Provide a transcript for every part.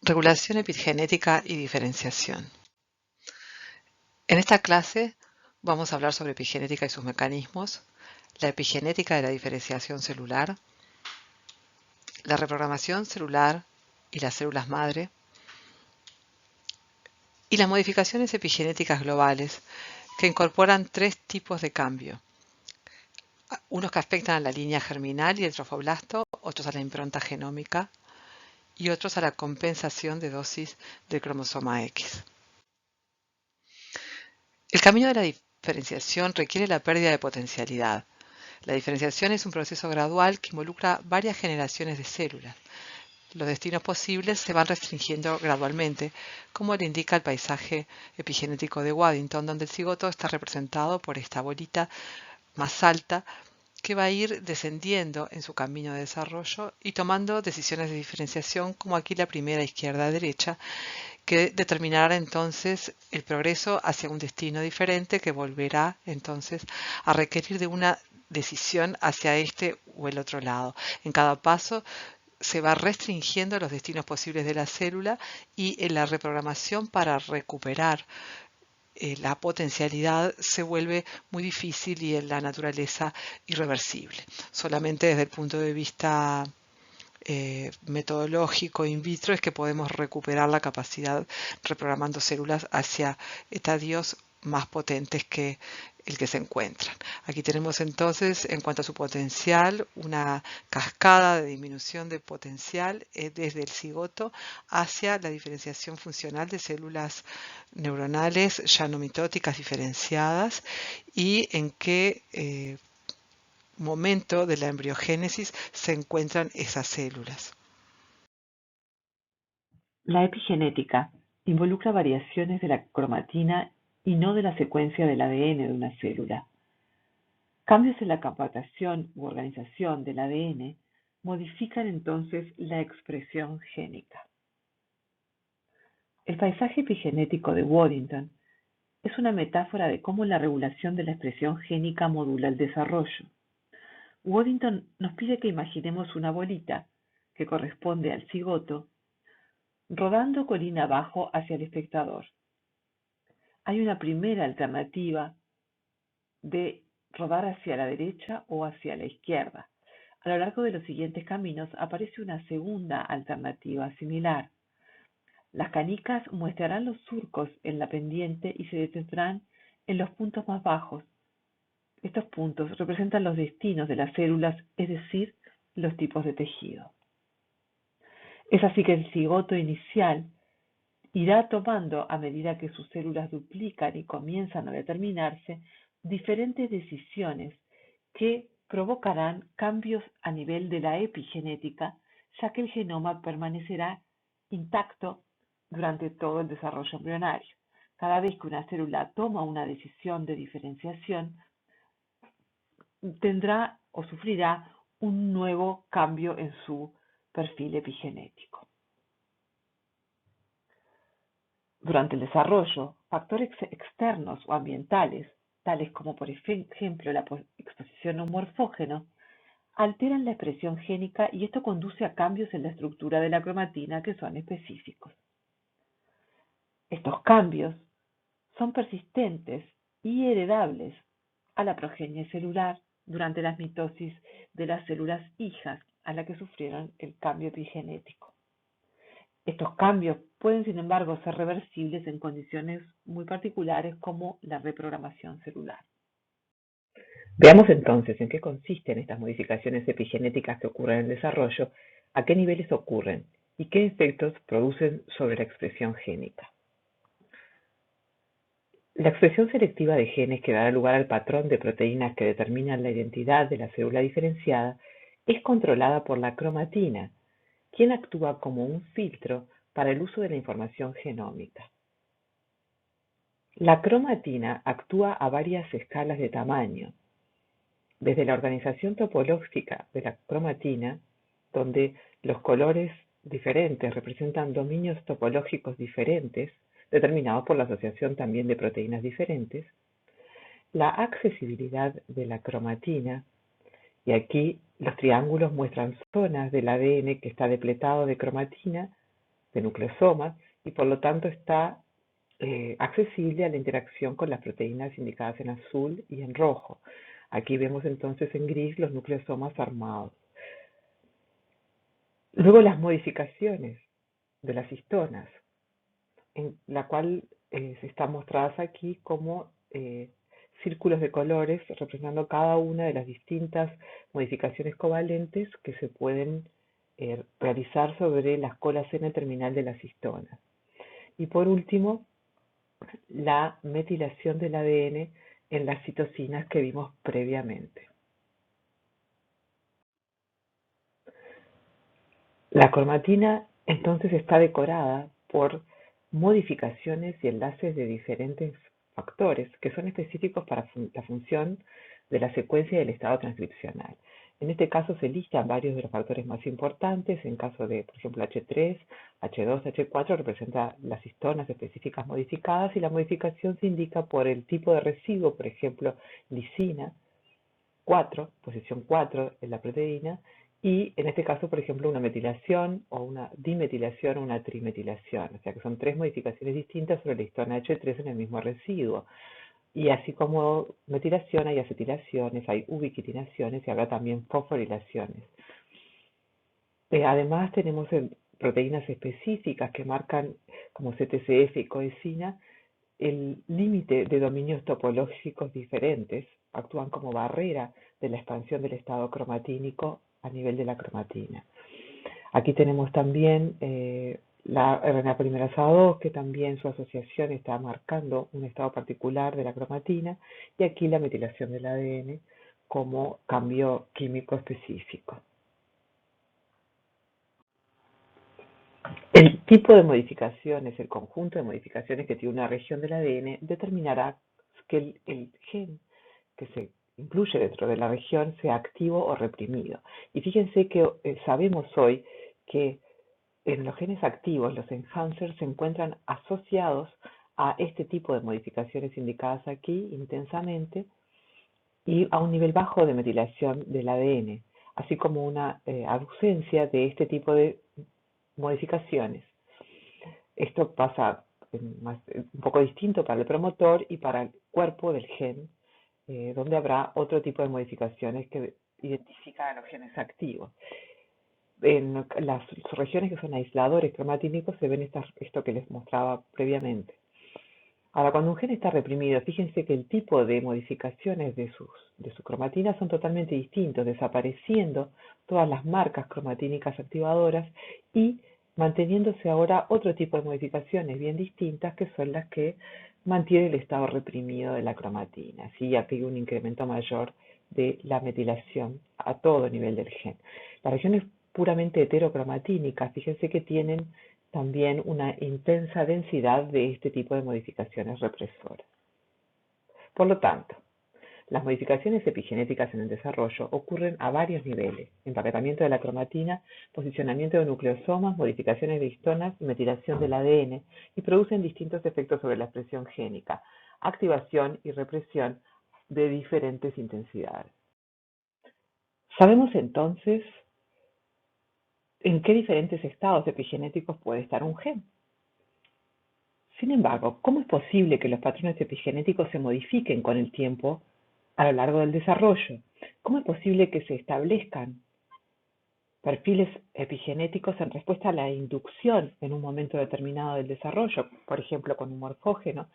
Regulación epigenética y diferenciación. En esta clase vamos a hablar sobre epigenética y sus mecanismos, la epigenética de la diferenciación celular, la reprogramación celular y las células madre, y las modificaciones epigenéticas globales que incorporan tres tipos de cambio. Unos que afectan a la línea germinal y el trofoblasto, otros a la impronta genómica y otros a la compensación de dosis del cromosoma X. El camino de la diferenciación requiere la pérdida de potencialidad. La diferenciación es un proceso gradual que involucra varias generaciones de células. Los destinos posibles se van restringiendo gradualmente, como le indica el paisaje epigenético de Waddington, donde el cigoto está representado por esta bolita más alta que va a ir descendiendo en su camino de desarrollo y tomando decisiones de diferenciación, como aquí la primera izquierda-derecha, que determinará entonces el progreso hacia un destino diferente que volverá entonces a requerir de una decisión hacia este o el otro lado. En cada paso se va restringiendo los destinos posibles de la célula y en la reprogramación para recuperar la potencialidad se vuelve muy difícil y en la naturaleza irreversible. Solamente desde el punto de vista metodológico in vitro es que podemos recuperar la capacidad reprogramando células hacia estadios más potentes que el que se encuentran. Aquí tenemos entonces, en cuanto a su potencial, una cascada de disminución de potencial desde el cigoto hacia la diferenciación funcional de células neuronales ya no mitóticas diferenciadas y en qué momento de la embriogénesis se encuentran esas células. La epigenética involucra variaciones de la cromatina y no de la secuencia del ADN de una célula. Cambios en la compactación u organización del ADN modifican entonces la expresión génica. El paisaje epigenético de Waddington es una metáfora de cómo la regulación de la expresión génica modula el desarrollo. Waddington nos pide que imaginemos una bolita, que corresponde al cigoto, rodando colina abajo hacia el espectador. Hay una primera alternativa de rodar hacia la derecha o hacia la izquierda. A lo largo de los siguientes caminos aparece una segunda alternativa similar. Las canicas muestrarán los surcos en la pendiente y se detendrán en los puntos más bajos. Estos puntos representan los destinos de las células, es decir, los tipos de tejido. Es así que el cigoto inicial irá tomando, a medida que sus células duplican y comienzan a determinarse, diferentes decisiones que provocarán cambios a nivel de la epigenética, ya que el genoma permanecerá intacto durante todo el desarrollo embrionario. Cada vez que una célula toma una decisión de diferenciación, tendrá o sufrirá un nuevo cambio en su perfil epigenético. Durante el desarrollo, factores externos o ambientales, tales como por ejemplo la exposición a un morfógeno, alteran la expresión génica y esto conduce a cambios en la estructura de la cromatina que son específicos. Estos cambios son persistentes y heredables a la progenie celular durante la mitosis de las células hijas a la que sufrieron el cambio epigenético. Estos cambios pueden, sin embargo, ser reversibles en condiciones muy particulares como la reprogramación celular. Veamos entonces en qué consisten estas modificaciones epigenéticas que ocurren en el desarrollo, a qué niveles ocurren y qué efectos producen sobre la expresión génica. La expresión selectiva de genes que dará lugar al patrón de proteínas que determinan la identidad de la célula diferenciada es controlada por la cromatina, quien actúa como un filtro para el uso de la información genómica. La cromatina actúa a varias escalas de tamaño, desde la organización topológica de la cromatina, donde los colores diferentes representan dominios topológicos diferentes, determinados por la asociación también de proteínas diferentes, la accesibilidad de la cromatina, y aquí los triángulos muestran zonas del ADN que está depletado de cromatina de nucleosomas y por lo tanto está accesible a la interacción con las proteínas indicadas en azul y en rojo. Aquí vemos entonces en gris los nucleosomas armados. Luego las modificaciones de las histonas, en la cual se están mostradas aquí como círculos de colores representando cada una de las distintas modificaciones covalentes que se pueden realizar sobre las colas N terminal de las histonas. Y por último, la metilación del ADN en las citocinas que vimos previamente. La cromatina entonces está decorada por modificaciones y enlaces de diferentes factores que son específicos para la función de la secuencia del estado transcripcional. En este caso se listan varios de los factores más importantes. En caso de, por ejemplo, H3, H2, H4 representa las histonas específicas modificadas y la modificación se indica por el tipo de residuo, por ejemplo, lisina 4, posición 4 en la proteína, y en este caso, por ejemplo, una metilación o una dimetilación o una trimetilación, o sea que son tres modificaciones distintas sobre la histona H3 en el mismo residuo. Y así como metilación, hay acetilaciones, hay ubiquitinaciones y habrá también fosforilaciones. Además, tenemos proteínas específicas que marcan, como CTCF y coenzima, el límite de dominios topológicos diferentes, actúan como barrera de la expansión del estado cromatínico a nivel de la cromatina. Aquí tenemos también la RNA polimerasa 2, que también su asociación está marcando un estado particular de la cromatina, y aquí la metilación del ADN como cambio químico específico. El tipo de modificaciones, el conjunto de modificaciones que tiene una región del ADN determinará que el gen que se incluye dentro de la región sea activo o reprimido. Y fíjense que sabemos hoy que en los genes activos, los enhancers se encuentran asociados a este tipo de modificaciones indicadas aquí intensamente y a un nivel bajo de metilación del ADN, así como una ausencia de este tipo de modificaciones. Esto pasa un poco distinto para el promotor y para el cuerpo del gen, donde habrá otro tipo de modificaciones que identifican a los genes activos. En las regiones que son aisladores cromatínicos se ven esto que les mostraba previamente. Ahora, cuando un gen está reprimido, fíjense que el tipo de modificaciones de su cromatina son totalmente distintos, desapareciendo todas las marcas cromatínicas activadoras y manteniéndose ahora otro tipo de modificaciones bien distintas, que son las que mantienen el estado reprimido de la cromatina. Así aquí hay un incremento mayor de la metilación a todo nivel del gen. Las regiones puramente heterocromatínicas, fíjense que tienen también una intensa densidad de este tipo de modificaciones represoras. Por lo tanto, las modificaciones epigenéticas en el desarrollo ocurren a varios niveles: empaquetamiento de la cromatina, posicionamiento de nucleosomas, modificaciones de histonas y metilación del ADN, y producen distintos efectos sobre la expresión génica, activación y represión de diferentes intensidades. Sabemos entonces en qué diferentes estados epigenéticos puede estar un gen. Sin embargo, ¿cómo es posible que los patrones epigenéticos se modifiquen con el tiempo a lo largo del desarrollo? ¿Cómo es posible que se establezcan perfiles epigenéticos en respuesta a la inducción en un momento determinado del desarrollo, por ejemplo con un morfógeno,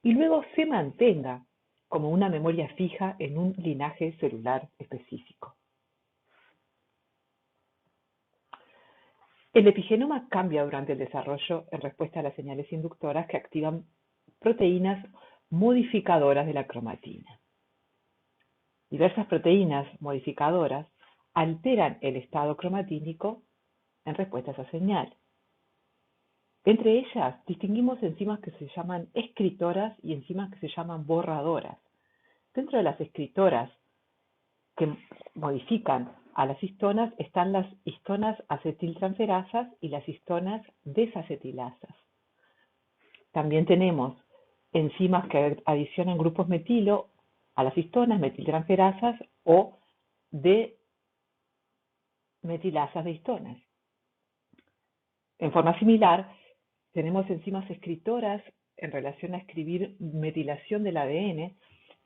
y luego se mantenga como una memoria fija en un linaje celular específico? El epigenoma cambia durante el desarrollo en respuesta a las señales inductoras que activan proteínas modificadoras de la cromatina. Diversas proteínas modificadoras alteran el estado cromatínico en respuesta a esa señal. Entre ellas distinguimos enzimas que se llaman escritoras y enzimas que se llaman borradoras. Dentro de las escritoras que modifican a las histonas están las histonas acetiltransferasas y las histonas desacetilasas. También tenemos enzimas que adicionan grupos metilo a las histonas metiltransferasas o de metilasas de histonas. En forma similar, tenemos enzimas escritoras en relación a escribir metilación del ADN,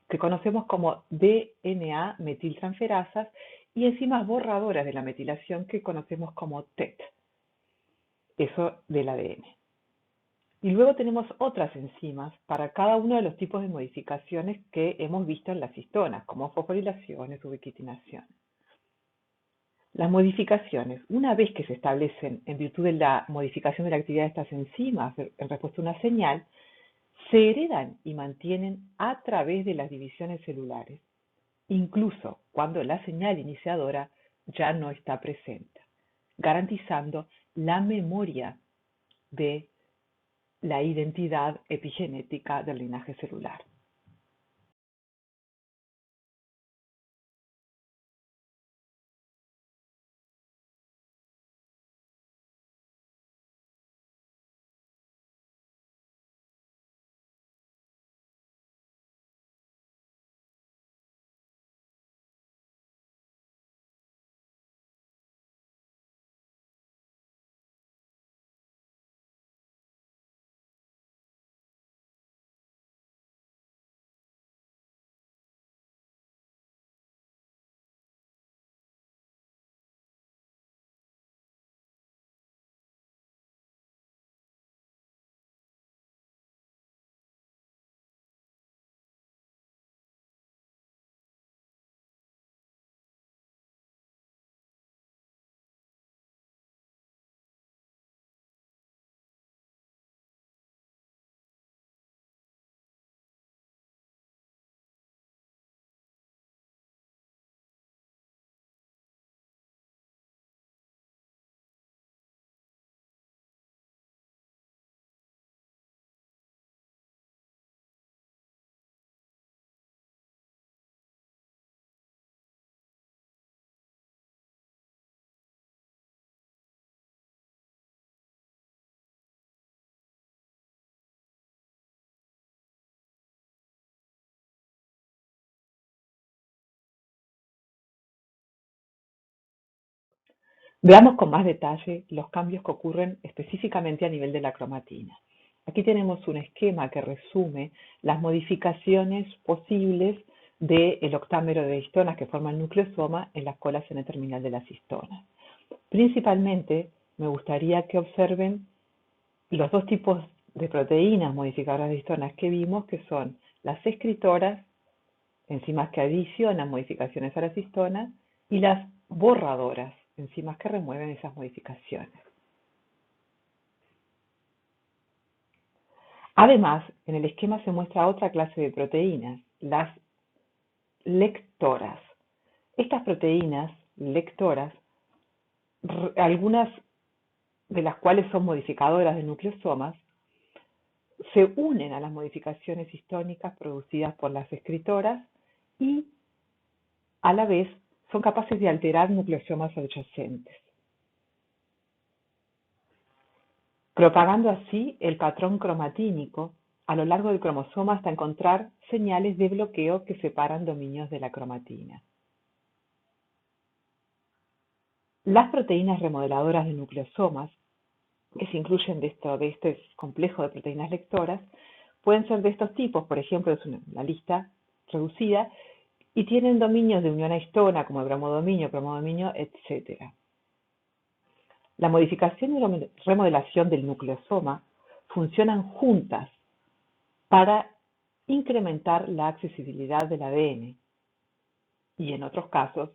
que conocemos como DNA metiltransferasas, y enzimas borradoras de la metilación que conocemos como TET, eso del ADN. Y luego tenemos otras enzimas para cada uno de los tipos de modificaciones que hemos visto en las histonas, como fosforilaciones, ubiquitinación. Las modificaciones, una vez que se establecen en virtud de la modificación de la actividad de estas enzimas en respuesta a una señal, se heredan y mantienen a través de las divisiones celulares, incluso cuando la señal iniciadora ya no está presente, garantizando la memoria de la identidad epigenética del linaje celular. Veamos con más detalle los cambios que ocurren específicamente a nivel de la cromatina. Aquí tenemos un esquema que resume las modificaciones posibles del octámero de histonas que forma el nucleosoma en las colas N-terminal de las histonas. Principalmente, me gustaría que observen los dos tipos de proteínas modificadoras de histonas que vimos, que son las escritoras, enzimas que adicionan modificaciones a las histonas, y las borradoras, enzimas que remueven esas modificaciones. Además, en el esquema se muestra otra clase de proteínas, las lectoras. Estas proteínas lectoras, algunas de las cuales son modificadoras de nucleosomas, se unen a las modificaciones histónicas producidas por las escritoras y a la vez son capaces de alterar nucleosomas adyacentes, propagando así el patrón cromatínico a lo largo del cromosoma hasta encontrar señales de bloqueo que separan dominios de la cromatina. Las proteínas remodeladoras de nucleosomas, que se incluyen de este complejo de proteínas lectoras, pueden ser de estos tipos, por ejemplo, es una lista reducida, y tienen dominios de unión a histona, como el bromodominio, etc. La modificación y remodelación del nucleosoma funcionan juntas para incrementar la accesibilidad del ADN y, en otros casos,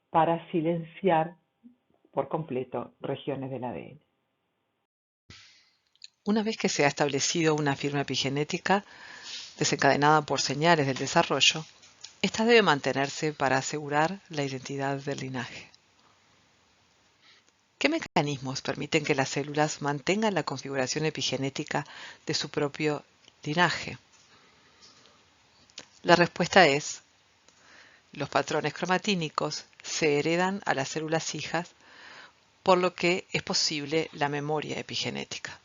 para silenciar por completo regiones del ADN. Una vez que se ha establecido una firma epigenética desencadenada por señales del desarrollo, esta debe mantenerse para asegurar la identidad del linaje. ¿Qué mecanismos permiten que las células mantengan la configuración epigenética de su propio linaje? La respuesta es: los patrones cromatínicos se heredan a las células hijas, por lo que es posible la memoria epigenética.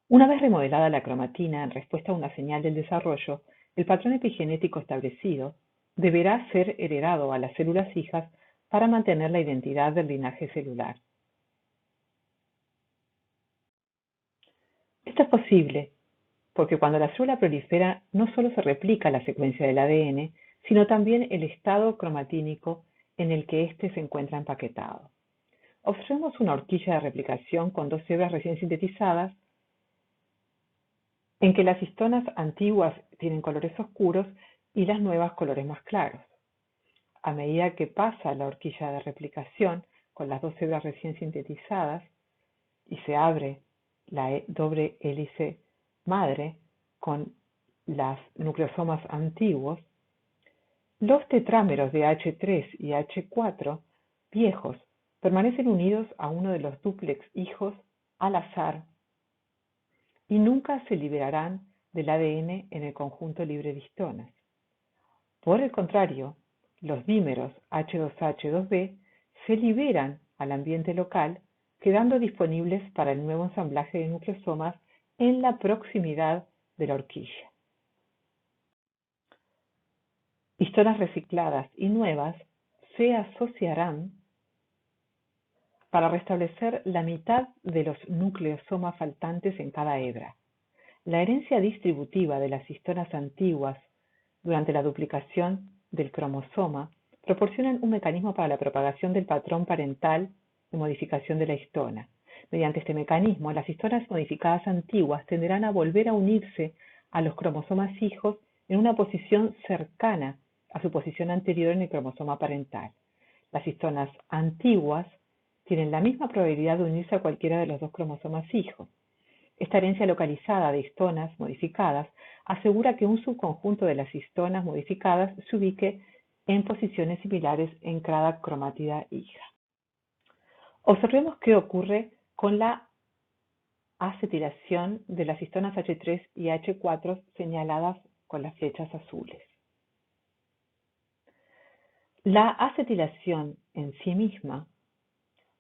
Una vez remodelada la cromatina en respuesta a una señal del desarrollo, el patrón epigenético establecido deberá ser heredado a las células hijas para mantener la identidad del linaje celular Esto es posible porque cuando la célula prolifera no solo se replica la secuencia del ADN, sino también el estado cromatínico en el que éste se encuentra empaquetado. Observemos una horquilla de replicación con dos hebras recién sintetizadas en que las histonas antiguas tienen colores oscuros y las nuevas colores más claros. A medida que pasa la horquilla de replicación con las dos hebras recién sintetizadas y se abre la doble hélice madre con los nucleosomas antiguos, los tetrámeros de H3 y H4 viejos permanecen unidos a uno de los dúplex hijos al azar y nunca se liberarán del ADN en el conjunto libre de histonas. Por el contrario, los dímeros H2A-H2B se liberan al ambiente local, quedando disponibles para el nuevo ensamblaje de nucleosomas en la proximidad de la horquilla. Histonas recicladas y nuevas se asociarán para restablecer la mitad de los nucleosomas faltantes en cada hebra. La herencia distributiva de las histonas antiguas durante la duplicación del cromosoma proporcionan un mecanismo para la propagación del patrón parental de modificación de la histona. Mediante este mecanismo, las histonas modificadas antiguas tenderán a volver a unirse a los cromosomas hijos en una posición cercana a su posición anterior en el cromosoma parental. Las histonas antiguas tienen la misma probabilidad de unirse a cualquiera de los dos cromosomas hijos. Esta herencia localizada de histonas modificadas asegura que un subconjunto de las histonas modificadas se ubique en posiciones similares en cada cromátida hija. Observemos qué ocurre con la acetilación de las histonas H3 y H4 señaladas con las flechas azules. La acetilación en sí misma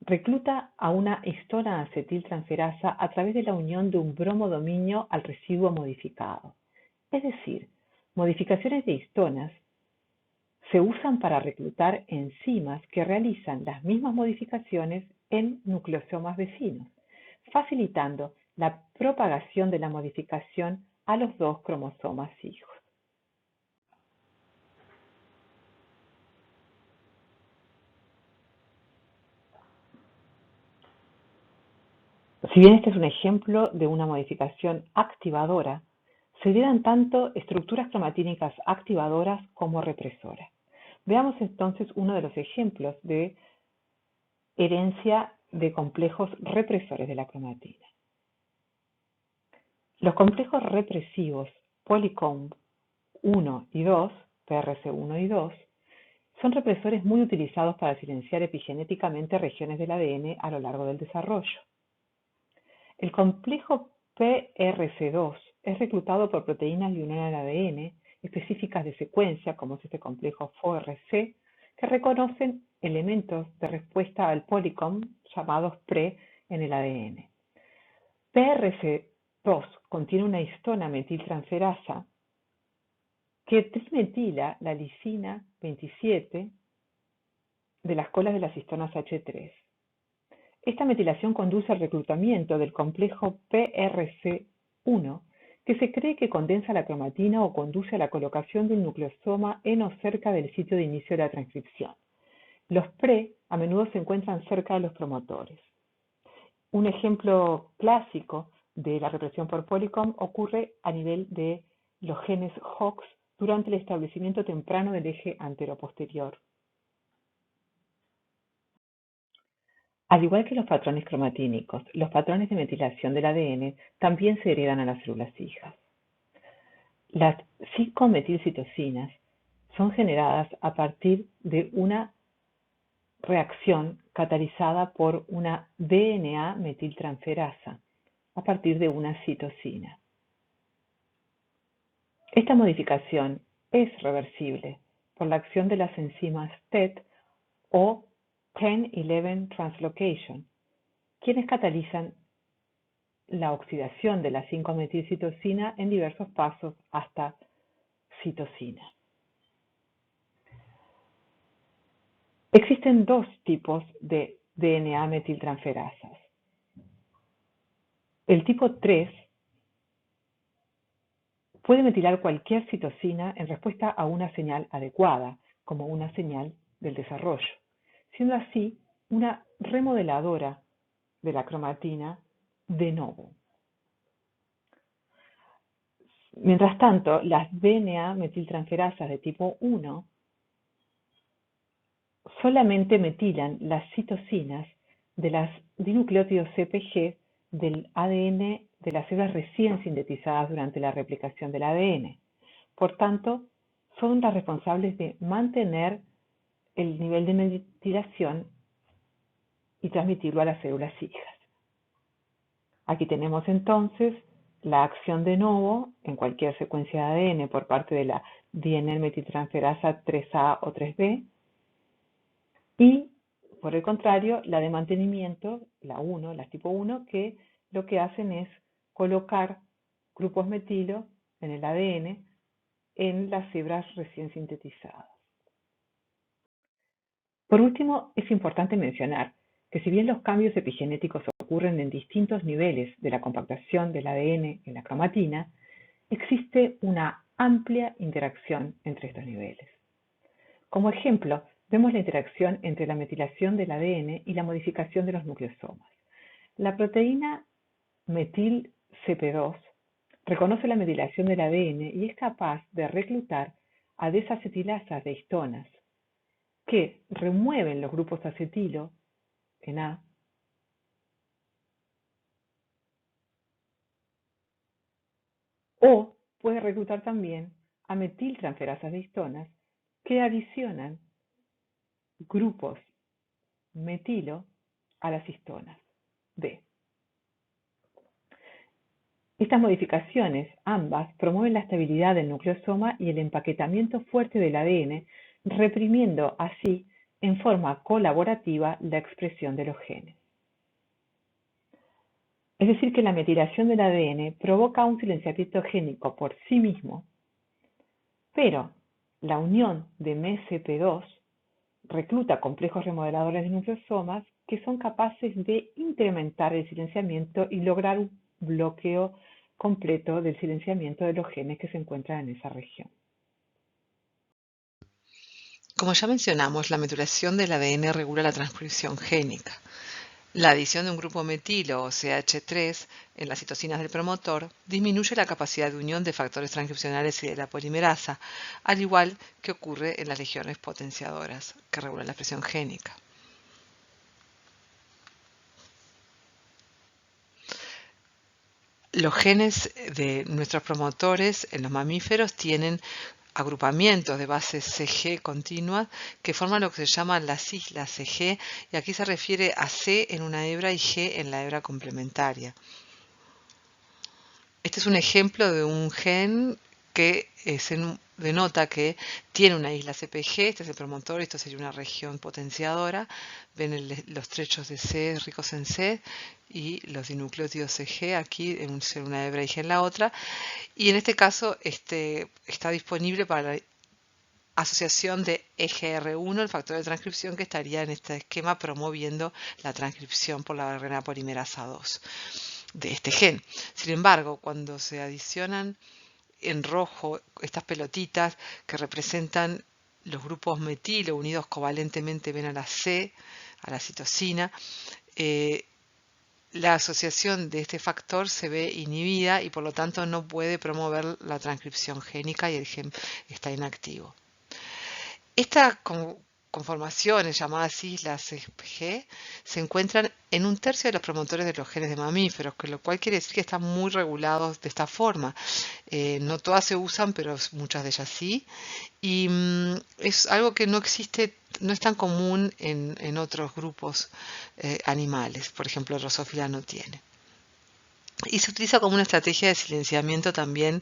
recluta a una histona acetiltransferasa a través de la unión de un bromodominio al residuo modificado. Es decir, modificaciones de histonas se usan para reclutar enzimas que realizan las mismas modificaciones en nucleosomas vecinos, facilitando la propagación de la modificación a los dos cromosomas hijos. Si bien este es un ejemplo de una modificación activadora, se heredan tanto estructuras cromatínicas activadoras como represoras. Veamos entonces uno de los ejemplos de herencia de complejos represores de la cromatina. Los complejos represivos Polycomb 1 y 2, PRC1 y 2, son represores muy utilizados para silenciar epigenéticamente regiones del ADN a lo largo del desarrollo. El complejo PRC2 es reclutado por proteínas de unión al ADN específicas de secuencia, como es este complejo FORC, que reconocen elementos de respuesta al Polycomb llamados PRE en el ADN. PRC2 contiene una histona metiltransferasa que trimetila la lisina 27 de las colas de las histonas H3. Esta metilación conduce al reclutamiento del complejo PRC1, que se cree que condensa la cromatina o conduce a la colocación del nucleosoma en o cerca del sitio de inicio de la transcripción. Los PRE a menudo se encuentran cerca de los promotores. Un ejemplo clásico de la represión por Polycomb ocurre a nivel de los genes HOX durante el establecimiento temprano del eje anteroposterior. Al igual que los patrones cromatínicos, los patrones de metilación del ADN también se heredan a las células hijas. Las 5-metilcitocinas son generadas a partir de una reacción catalizada por una DNA metiltransferasa a partir de una citosina. Esta modificación es reversible por la acción de las enzimas TET o 10-11 translocation, quienes catalizan la oxidación de la 5-metilcitosina en diversos pasos hasta citosina. Existen dos tipos de DNA metiltransferasas. El tipo 3 Puede metilar cualquier citosina en respuesta a una señal adecuada, como una señal del desarrollo, siendo así una remodeladora de la cromatina de novo. Mientras tanto, las DNA metiltransferasas de tipo 1 solamente metilan las citosinas de las dinucleótidos CpG del ADN de las células recién sintetizadas durante la replicación del ADN. Por tanto, son las responsables de mantener el nivel de metilación y transmitirlo a las células hijas. Aquí tenemos entonces la acción de novo en cualquier secuencia de ADN por parte de la DNA metiltransferasa 3A o 3B y, por el contrario, la de mantenimiento, la 1, las tipo 1, que lo que hacen es colocar grupos metilo en el ADN en las hebras recién sintetizadas. Por último, es importante mencionar que si bien los cambios epigenéticos ocurren en distintos niveles de la compactación del ADN en la cromatina, existe una amplia interacción entre estos niveles. Como ejemplo, vemos la interacción entre la metilación del ADN y la modificación de los nucleosomas. La proteína metil CP2 reconoce la metilación del ADN y es capaz de reclutar a desacetilasas de histonas que remueven los grupos acetilo en A o puede reclutar también a metiltransferasas de histonas que adicionan grupos metilo a las histonas D. Estas modificaciones, ambas, promueven la estabilidad del nucleosoma y el empaquetamiento fuerte del ADN, reprimiendo así en forma colaborativa la expresión de los genes. Es decir, que la metilación del ADN provoca un silenciamiento génico por sí mismo, pero la unión de MECP2 recluta complejos remodeladores de nucleosomas que son capaces de incrementar el silenciamiento y lograr un bloqueo completo del silenciamiento de los genes que se encuentran en esa región. Como ya mencionamos, la metilación del ADN regula la transcripción génica. La adición de un grupo metilo o CH3 en las citosinas del promotor disminuye la capacidad de unión de factores transcripcionales y de la polimerasa, al igual que ocurre en las regiones potenciadoras, que regulan la expresión génica. Los genes de nuestros promotores en los mamíferos tienen agrupamientos de bases CG continuas que forman lo que se llaman las islas CG, y aquí se refiere a C en una hebra y G en la hebra complementaria. Este es un ejemplo de un gen que se denota que tiene una isla CpG, este es el promotor, esto sería una región potenciadora. Ven los trechos de C ricos en C y los dinucleótidos CG aquí en una hebra y G en la otra. Y en este caso está disponible para la asociación de EGR1, el factor de transcripción que estaría en este esquema promoviendo la transcripción por la RNA polimerasa 2 de este gen. Sin embargo, cuando se adicionan en rojo estas pelotitas que representan los grupos metilo unidos covalentemente ven a la C, a la citosina, la asociación de este factor se ve inhibida y por lo tanto no puede promover la transcripción génica y el gen está inactivo. Estas conformaciones llamadas islas G se encuentran en un tercio de los promotores de los genes de mamíferos, lo cual quiere decir que están muy regulados de esta forma. No todas se usan, pero muchas de ellas sí. Y es algo que no existe, no es tan común en otros grupos animales. Por ejemplo, Drosophila no tiene. Y se utiliza como una estrategia de silenciamiento también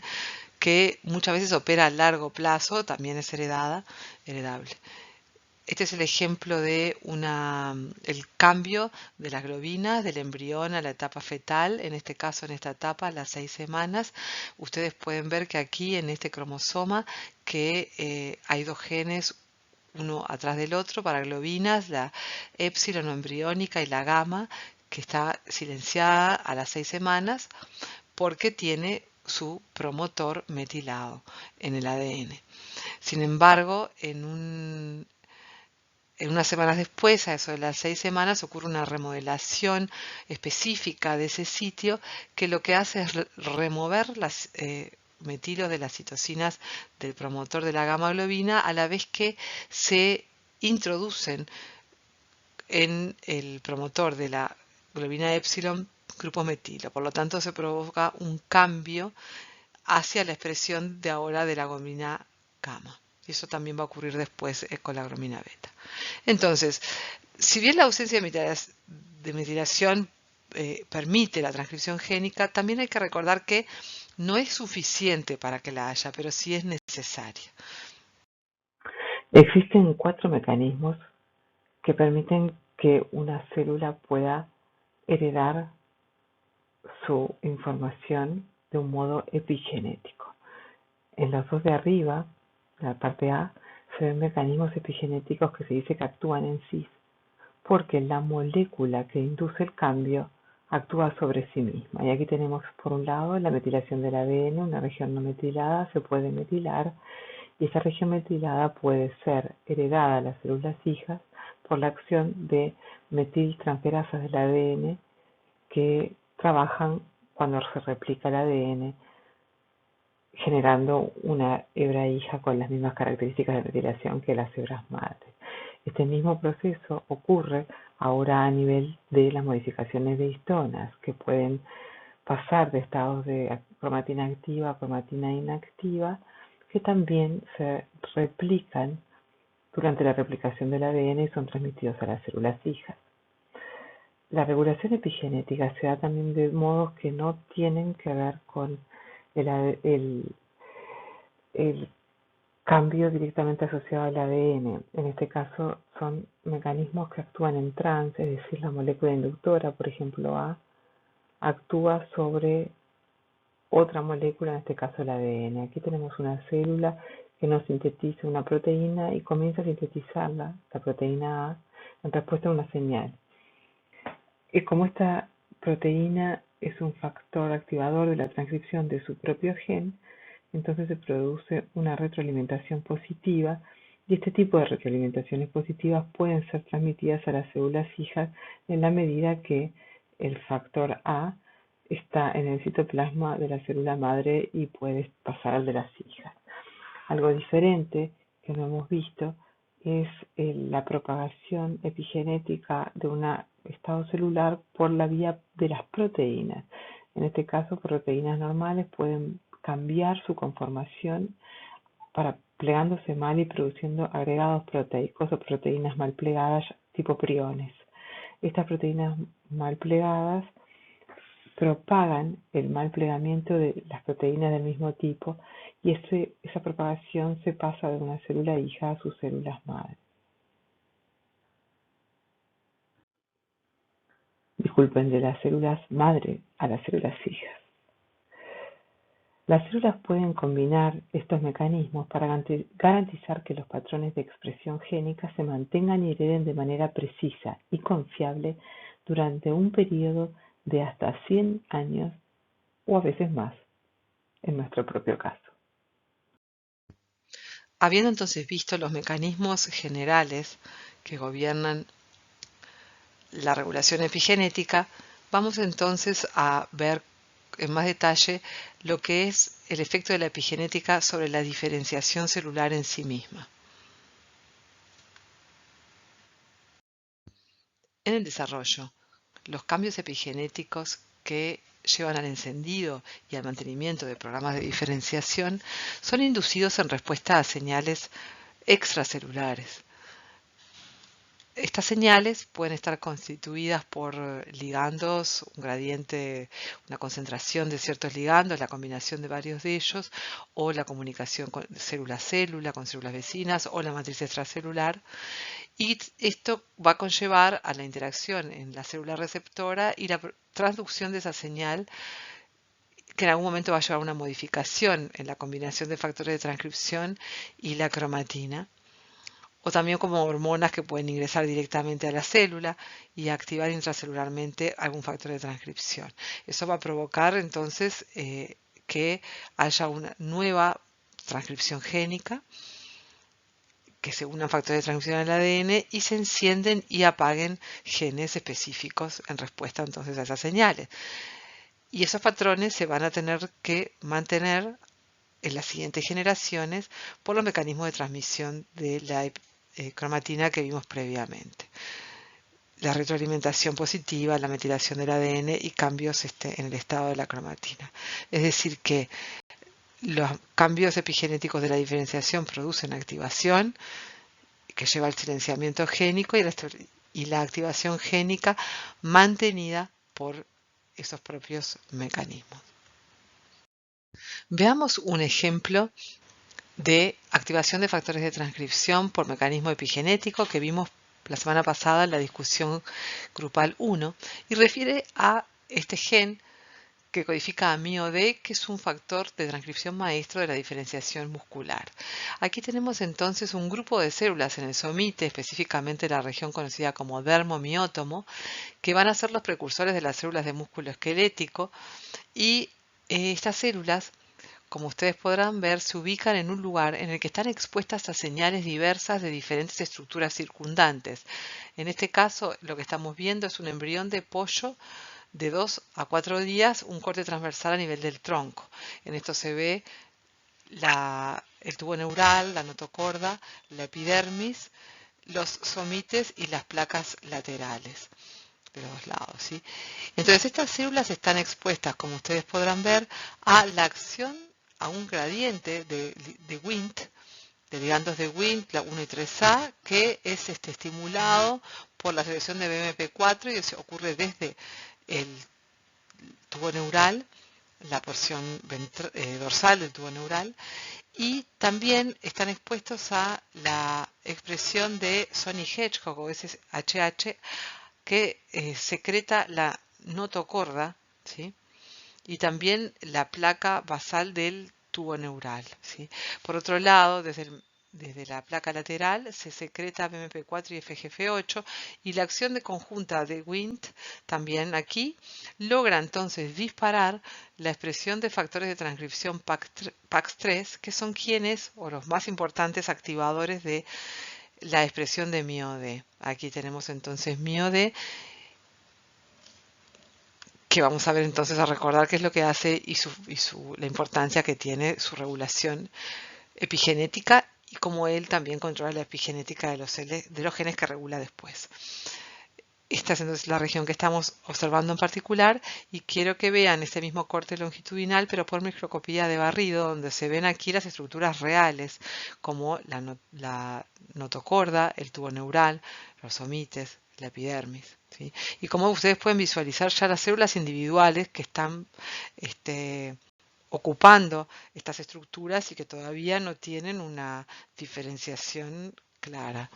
que muchas veces opera a largo plazo, también es heredable. Este es el ejemplo de el cambio de las globinas del embrión a la etapa fetal, en este caso, en esta etapa, a las 6 semanas. Ustedes pueden ver que aquí en este cromosoma que hay dos genes, uno atrás del otro para globinas, la épsilon o embriónica y la gamma, que está silenciada a las 6 semanas porque tiene su promotor metilado en el ADN. Sin embargo, en unas semanas después, a eso de las 6 semanas, ocurre una remodelación específica de ese sitio que lo que hace es remover las metilos de las citocinas del promotor de la gamma globina a la vez que se introducen en el promotor de la globina epsilon grupo metilo. Por lo tanto, se provoca un cambio hacia la expresión de ahora de la globina gamma. Y eso también va a ocurrir después con la globina beta. Entonces, si bien la ausencia de metilación permite la transcripción génica, también hay que recordar que no es suficiente para que la haya, pero sí es necesaria. Existen 4 mecanismos que permiten que una célula pueda heredar su información de un modo epigenético. En los dos de arriba, en la parte A, se ven mecanismos epigenéticos que se dice que actúan en cis, porque la molécula que induce el cambio actúa sobre sí misma. Y aquí tenemos por un lado la metilación del ADN, una región no metilada se puede metilar y esa región metilada puede ser heredada a las células hijas por la acción de metiltransferasas del ADN que trabajan cuando se replica el ADN generando una hebra hija con las mismas características de metilación que las hebras madre. Este mismo proceso ocurre ahora a nivel de las modificaciones de histonas, que pueden pasar de estados de cromatina activa a cromatina inactiva, que también se replican durante la replicación del ADN y son transmitidos a las células hijas. La regulación epigenética se da también de modos que no tienen que ver con el cambio directamente asociado al ADN. En este caso son mecanismos que actúan en trance, es decir, la molécula inductora, por ejemplo A, actúa sobre otra molécula, en este caso el ADN. Aquí tenemos una célula que nos sintetiza una proteína y comienza a sintetizarla, la proteína A, en respuesta a una señal. Y como esta proteína es un factor activador de la transcripción de su propio gen, entonces se produce una retroalimentación positiva y este tipo de retroalimentaciones positivas pueden ser transmitidas a las células hijas en la medida que el factor A está en el citoplasma de la célula madre y puede pasar al de las hijas. Algo diferente que no hemos visto es la propagación epigenética de un estado celular por la vía de las proteínas. En este caso, proteínas normales pueden cambiar su conformación para plegándose mal y produciendo agregados proteicos o proteínas mal plegadas tipo priones. Estas proteínas mal plegadas propagan el mal plegamiento de las proteínas del mismo tipo y esa propagación se pasa de una célula hija a sus células madre. Disculpen, de las células madre a las células hijas. Las células pueden combinar estos mecanismos para garantizar que los patrones de expresión génica se mantengan y hereden de manera precisa y confiable durante un periodo de hasta 100 años o a veces más, en nuestro propio caso. Habiendo entonces visto los mecanismos generales que gobiernan la regulación epigenética, vamos entonces a ver en más detalle lo que es el efecto de la epigenética sobre la diferenciación celular en sí misma. En el desarrollo, los cambios epigenéticos que llevan al encendido y al mantenimiento de programas de diferenciación son inducidos en respuesta a señales extracelulares. Estas señales pueden estar constituidas por ligandos, un gradiente, una concentración de ciertos ligandos, la combinación de varios de ellos, o la comunicación con célula-célula, con células vecinas, o la matriz extracelular. Y esto va a conllevar a la interacción en la célula receptora y la transducción de esa señal que en algún momento va a llevar a una modificación en la combinación de factores de transcripción y la cromatina, o también como hormonas que pueden ingresar directamente a la célula y activar intracelularmente algún factor de transcripción. Eso va a provocar entonces que haya una nueva transcripción génica, que se unan factores de transcripción al ADN y se encienden y apaguen genes específicos en respuesta entonces a esas señales. Y esos patrones se van a tener que mantener en las siguientes generaciones por los mecanismos de transmisión de la cromatina que vimos previamente. La retroalimentación positiva, la metilación del ADN y cambios en el estado de la cromatina. Es decir, que los cambios epigenéticos de la diferenciación producen activación que lleva al silenciamiento génico y la activación génica mantenida por esos propios mecanismos. Veamos un ejemplo de activación de factores de transcripción por mecanismo epigenético que vimos la semana pasada en la discusión grupal 1 y refiere a este gen que codifica a MyoD, que es un factor de transcripción maestro de la diferenciación muscular. Aquí tenemos entonces un grupo de células en el somite, específicamente la región conocida como dermomiótomo, que van a ser los precursores de las células de músculo esquelético y estas células, como ustedes podrán ver, se ubican en un lugar en el que están expuestas a señales diversas de diferentes estructuras circundantes. En este caso, lo que estamos viendo es un embrión de pollo de 2 a 4 días, un corte transversal a nivel del tronco. En esto se ve el tubo neural, la notocorda, la epidermis, los somites y las placas laterales de los dos lados, ¿sí? Entonces estas células están expuestas, como ustedes podrán ver, a la acción, a un gradiente de Wnt, de ligandos de Wnt, la 1 y 3A, que es estimulado por la secreción de BMP4 y eso ocurre desde el tubo neural, la porción dorsal del tubo neural, y también están expuestos a la expresión de Sony Hedgehog o SHH que secreta la notocorda, ¿sí? Y también la placa basal del tubo neural, ¿sí? Por otro lado, desde la placa lateral se secreta BMP4 y FGF8 y la acción de conjunta de Wnt también aquí logra entonces disparar la expresión de factores de transcripción PAX3 que son quienes o los más importantes activadores de la expresión de MyoD. Aquí tenemos entonces MyoD que vamos a ver entonces a recordar qué es lo que hace y la importancia que tiene su regulación epigenética y cómo él también controla la epigenética de los genes que regula después. Esta es entonces la región que estamos observando en particular y quiero que vean este mismo corte longitudinal pero por microscopía de barrido donde se ven aquí las estructuras reales como la notocorda, el tubo neural, los somites, la epidermis, ¿sí? Y como ustedes pueden visualizar ya las células individuales que están ocupando estas estructuras y que todavía no tienen una diferenciación clara.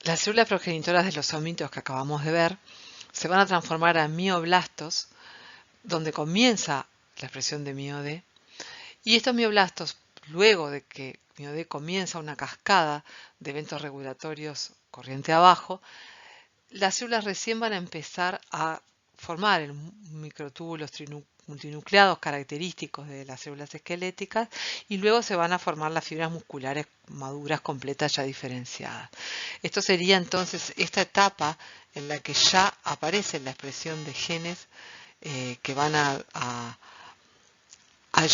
Las células progenitoras de los somitos que acabamos de ver se van a transformar a mioblastos, donde comienza la expresión de MyoD. Y estos mioblastos, luego de que MyoD comienza una cascada de eventos regulatorios corriente abajo, las células recién van a empezar a formar el microtúbulos multinucleados característicos de las células esqueléticas y luego se van a formar las fibras musculares maduras completas ya diferenciadas. Esto sería entonces esta etapa en la que ya aparece la expresión de genes que van a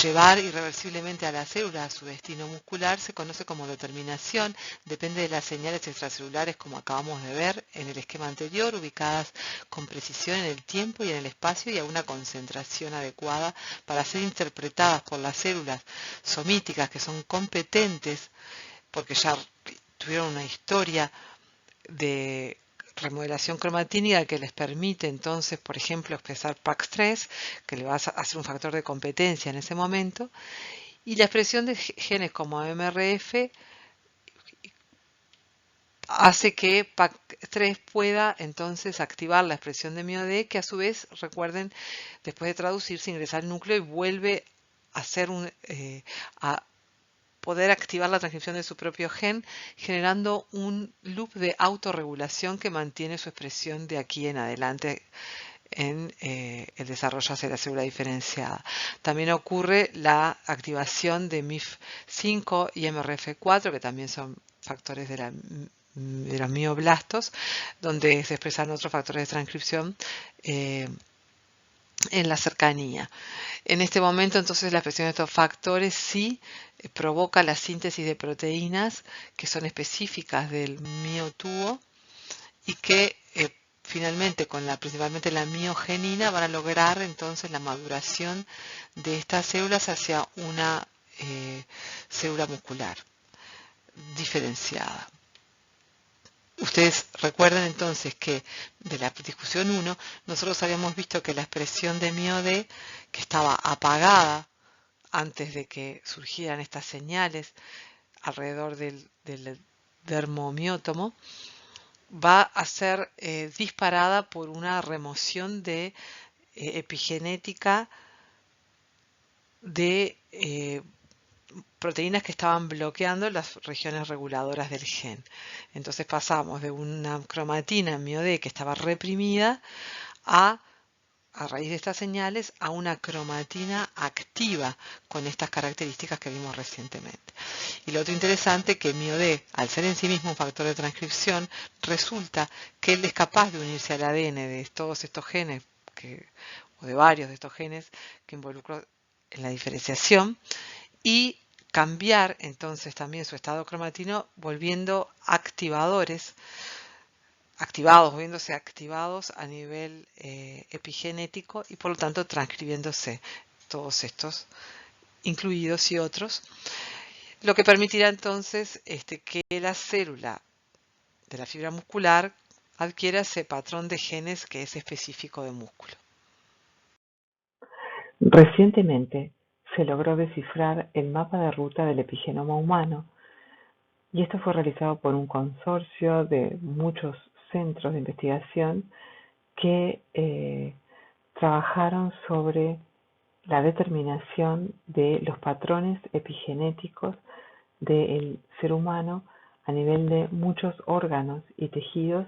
llevar irreversiblemente a la célula a su destino muscular, se conoce como determinación, depende de las señales extracelulares como acabamos de ver en el esquema anterior, ubicadas con precisión en el tiempo y en el espacio y a una concentración adecuada para ser interpretadas por las células somíticas que son competentes porque ya tuvieron una historia de remodelación cromatínica que les permite entonces, por ejemplo, expresar PAX3, que le va a hacer un factor de competencia en ese momento, y la expresión de genes como MRF hace que PAX3 pueda entonces activar la expresión de MyoD, que a su vez, recuerden, después de traducirse, ingresa al núcleo y vuelve a hacer poder activar la transcripción de su propio gen, generando un loop de autorregulación que mantiene su expresión de aquí en adelante en el desarrollo hacia la célula diferenciada. También ocurre la activación de MIF5 y MRF4, que también son factores de los mioblastos, donde se expresan otros factores de transcripción en la cercanía. En este momento, entonces, la expresión de estos factores sí provoca la síntesis de proteínas que son específicas del miotubo y que finalmente, principalmente la miogenina, van a lograr entonces la maduración de estas células hacia una célula muscular diferenciada. Ustedes recuerdan entonces que de la discusión 1, nosotros habíamos visto que la expresión de MioD, que estaba apagada antes de que surgieran estas señales alrededor del dermomiótomo, va a ser disparada por una remoción de epigenética de proteínas que estaban bloqueando las regiones reguladoras del gen. Entonces pasamos de una cromatina MioD que estaba reprimida a raíz de estas señales, a una cromatina activa con estas características que vimos recientemente. Y lo otro interesante que MioD, al ser en sí mismo un factor de transcripción, resulta que él es capaz de unirse al ADN de todos estos genes, o de varios de estos genes que involucran en la diferenciación, y cambiar entonces también su estado cromatino volviendo volviéndose activados a nivel epigenético y por lo tanto transcribiéndose todos estos incluidos y otros, lo que permitirá entonces que la célula de la fibra muscular adquiera ese patrón de genes que es específico de músculo. Recientemente se logró descifrar el mapa de ruta del epigenoma humano, y esto fue realizado por un consorcio de muchos centros de investigación que trabajaron sobre la determinación de los patrones epigenéticos del ser humano a nivel de muchos órganos y tejidos,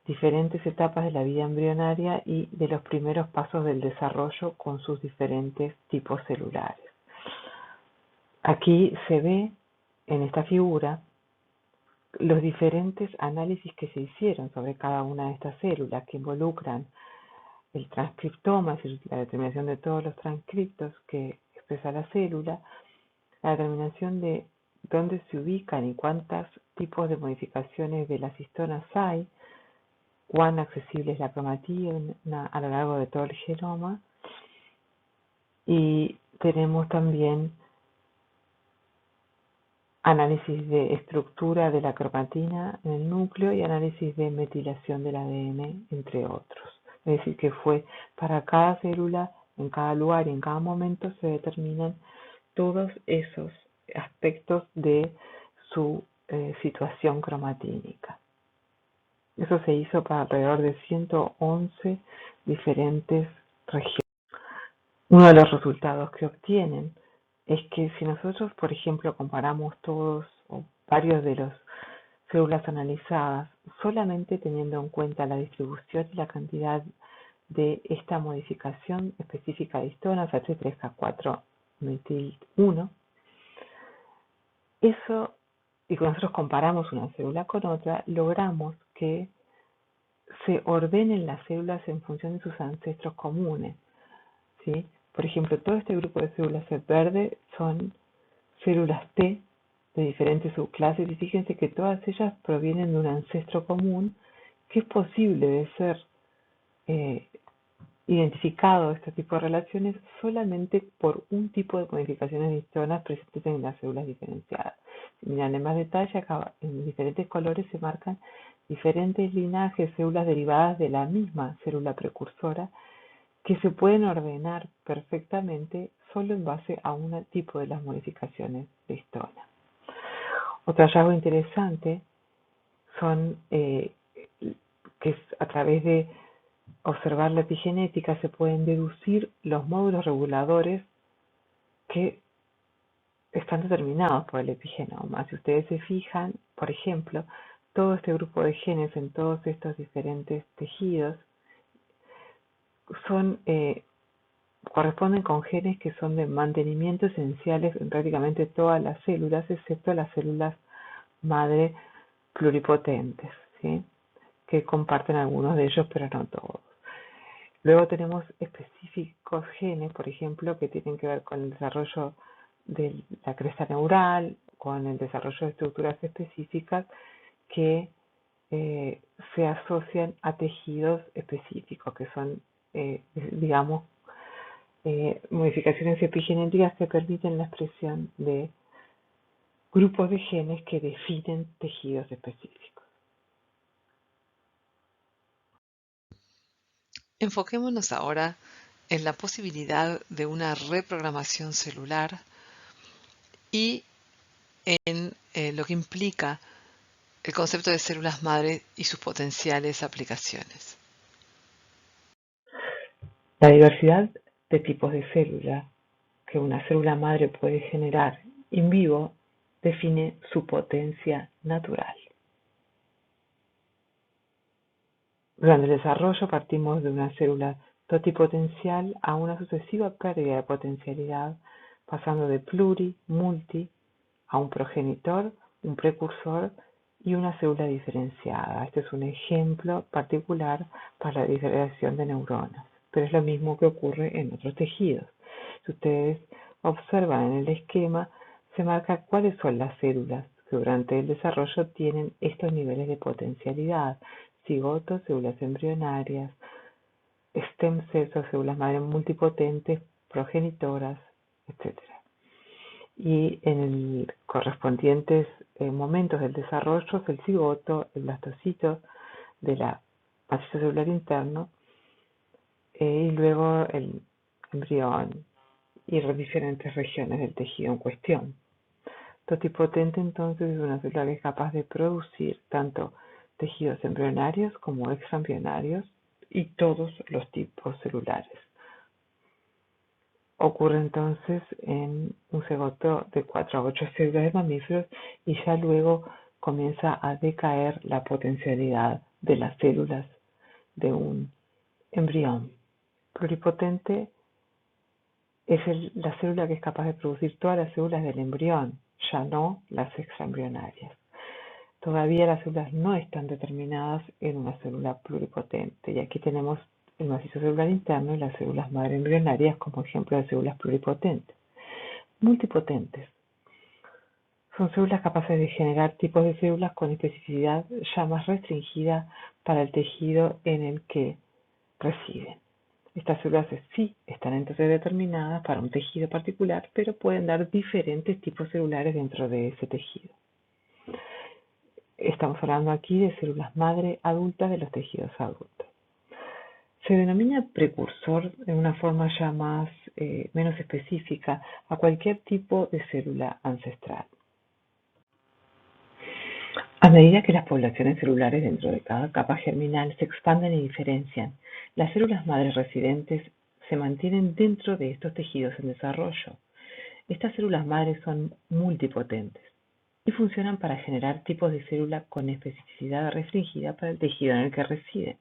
diferentes etapas de la vida embrionaria y de los primeros pasos del desarrollo con sus diferentes tipos celulares. Aquí se ve en esta figura los diferentes análisis que se hicieron sobre cada una de estas células, que involucran el transcriptoma, es decir, la determinación de todos los transcriptos que expresa la célula, la determinación de dónde se ubican y cuántos tipos de modificaciones de las histonas hay, cuán accesible es la cromatina a lo largo de todo el genoma, y tenemos también análisis de estructura de la cromatina en el núcleo y análisis de metilación del ADN, entre otros. Es decir, que fue para cada célula, en cada lugar y en cada momento se determinan todos esos aspectos de su situación cromatínica. Eso se hizo para alrededor de 111 diferentes regiones. Uno de los resultados que obtienen es que si nosotros, por ejemplo, comparamos todos o varios de las células analizadas, solamente teniendo en cuenta la distribución y la cantidad de esta modificación específica de histonas H3K4 metil 1, eso, y cuando nosotros comparamos una célula con otra, logramos que se ordenen las células en función de sus ancestros comunes, ¿sí? Por ejemplo, todo este grupo de células verde son células T de diferentes subclases, y fíjense que todas ellas provienen de un ancestro común que es posible de ser identificado este tipo de relaciones solamente por un tipo de modificaciones de histonas presentes en las células diferenciadas. Si miran en más detalle, acá en diferentes colores se marcan diferentes linajes de células derivadas de la misma célula precursora que se pueden ordenar perfectamente solo en base a un tipo de las modificaciones de histona. Otro hallazgo interesante son que a través de observar la epigenética se pueden deducir los módulos reguladores que están determinados por el epigenoma. Si ustedes se fijan, por ejemplo, todo este grupo de genes en todos estos diferentes tejidos son, corresponden con genes que son de mantenimiento esenciales en prácticamente todas las células, excepto las células madre pluripotentes, ¿sí? Que comparten algunos de ellos, pero no todos. Luego tenemos específicos genes, por ejemplo, que tienen que ver con el desarrollo de la cresta neural, con el desarrollo de estructuras específicas que se asocian a tejidos específicos, que son, digamos, modificaciones epigenéticas que permiten la expresión de grupos de genes que definen tejidos específicos. Enfoquémonos ahora en la posibilidad de una reprogramación celular y en lo que implica el concepto de células madre y sus potenciales aplicaciones. La diversidad de tipos de células que una célula madre puede generar in vivo define su potencia natural. Durante el desarrollo partimos de una célula totipotencial a una sucesiva pérdida de potencialidad, pasando de pluri, multi, a un progenitor, un precursor y una célula diferenciada. Este es un ejemplo particular para la diferenciación de neuronas, pero es lo mismo que ocurre en otros tejidos. Si ustedes observan en el esquema, se marca cuáles son las células que durante el desarrollo tienen estos niveles de potencialidad: cigotos, células embrionarias, stem cells o células madre multipotentes, progenitoras, etc. Y en el correspondientes momentos del desarrollo es el cigoto, el blastocito de la matriz celular interno, y luego el embrión y diferentes regiones del tejido en cuestión. Totipotente entonces es una célula que es capaz de producir tanto tejidos embrionarios como extraembrionarios y todos los tipos celulares. Ocurre entonces en un cigoto de 4 a 8 células de mamíferos y ya luego comienza a decaer la potencialidad de las células de un embrión. Pluripotente es la célula que es capaz de producir todas las células del embrión, ya no las extraembrionarias. Todavía las células no están determinadas en una célula pluripotente, y aquí tenemos el macizo celular interno y las células madre embrionarias como ejemplo de células pluripotentes. Multipotentes son células capaces de generar tipos de células con especificidad ya más restringida para el tejido en el que residen. Estas células sí están entonces determinadas para un tejido particular, pero pueden dar diferentes tipos celulares dentro de ese tejido. Estamos hablando aquí de células madre adultas de los tejidos adultos. Se denomina precursor en una forma ya menos específica a cualquier tipo de célula ancestral. A medida que las poblaciones celulares dentro de cada capa germinal se expanden y diferencian, las células madres residentes se mantienen dentro de estos tejidos en desarrollo. Estas células madres son multipotentes y funcionan para generar tipos de célula con especificidad restringida para el tejido en el que residen.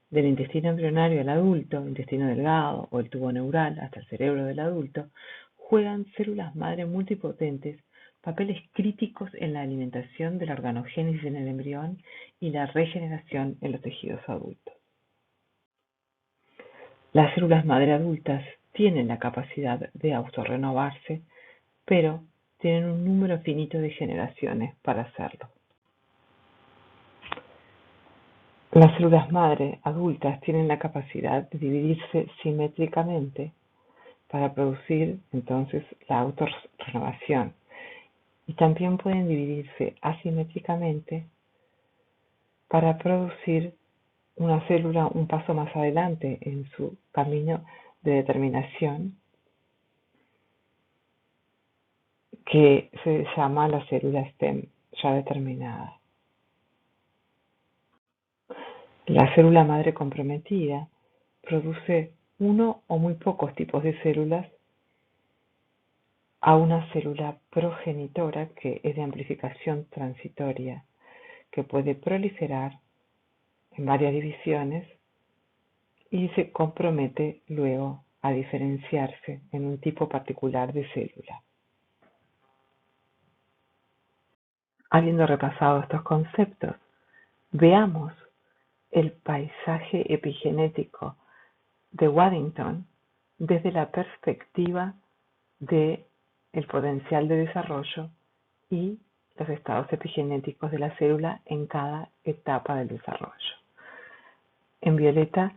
Del intestino embrionario al adulto, intestino delgado o el tubo neural hasta el cerebro del adulto, juegan células madre multipotentes papeles críticos en la alimentación de la organogénesis en el embrión y la regeneración en los tejidos adultos. Las células madre adultas tienen la capacidad de autorrenovarse, pero tienen un número finito de generaciones para hacerlo. Las células madre adultas tienen la capacidad de dividirse simétricamente para producir entonces la autorrenovación, y también pueden dividirse asimétricamente para producir una célula un paso más adelante en su camino de determinación, que se llama la célula stem ya determinada. La célula madre comprometida produce uno o muy pocos tipos de células a una célula progenitora que es de amplificación transitoria, que puede proliferar en varias divisiones y se compromete luego a diferenciarse en un tipo particular de célula. Habiendo repasado estos conceptos, veamos el paisaje epigenético de Waddington desde la perspectiva de el potencial de desarrollo y los estados epigenéticos de la célula en cada etapa del desarrollo. En violeta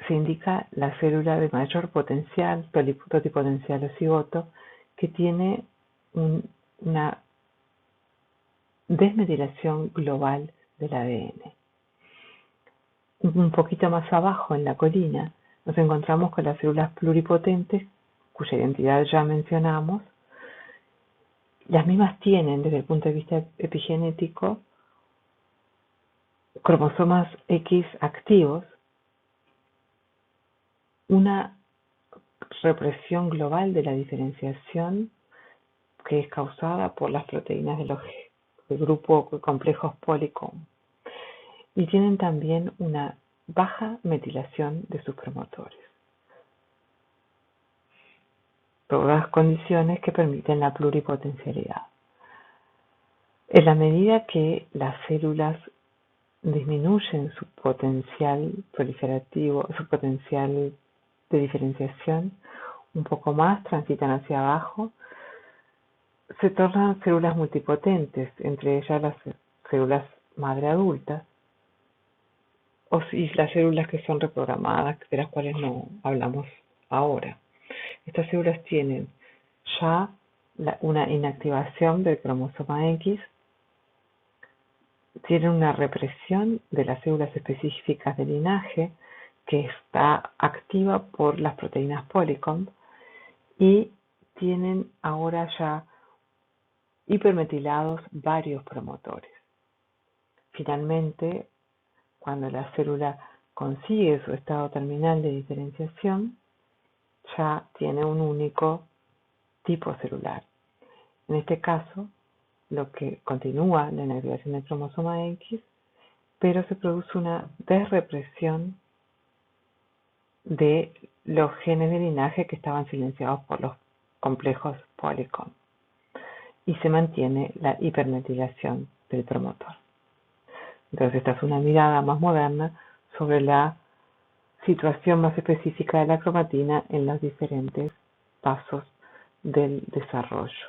se indica la célula de mayor potencial, pluripotencial o cigoto, que tiene una desmetilación global del ADN. Un poquito más abajo en la colina nos encontramos con las células pluripotentes, cuya identidad ya mencionamos. Las mismas tienen, desde el punto de vista epigenético, cromosomas X activos, una represión global de la diferenciación que es causada por las proteínas del grupo complejos Polycomb, y tienen también una baja metilación de sus promotores. Todas condiciones que permiten la pluripotencialidad. En la medida que las células disminuyen su potencial proliferativo, su potencial de diferenciación, un poco más, transitan hacia abajo, se tornan células multipotentes, entre ellas las células madre adultas, y las células que son reprogramadas, de las cuales no hablamos ahora. Estas células tienen ya una inactivación del cromosoma X, tienen una represión de las células específicas de linaje que está activa por las proteínas Polycomb, y tienen ahora ya hipermetilados varios promotores. Finalmente, cuando la célula consigue su estado terminal de diferenciación, ya tiene un único tipo celular. En este caso, lo que continúa la inactivación del cromosoma X, pero se produce una desrepresión de los genes de linaje que estaban silenciados por los complejos Polycomb, y se mantiene la hipermetilación del promotor. Entonces, esta es una mirada más moderna sobre la situación más específica de la cromatina en los diferentes pasos del desarrollo.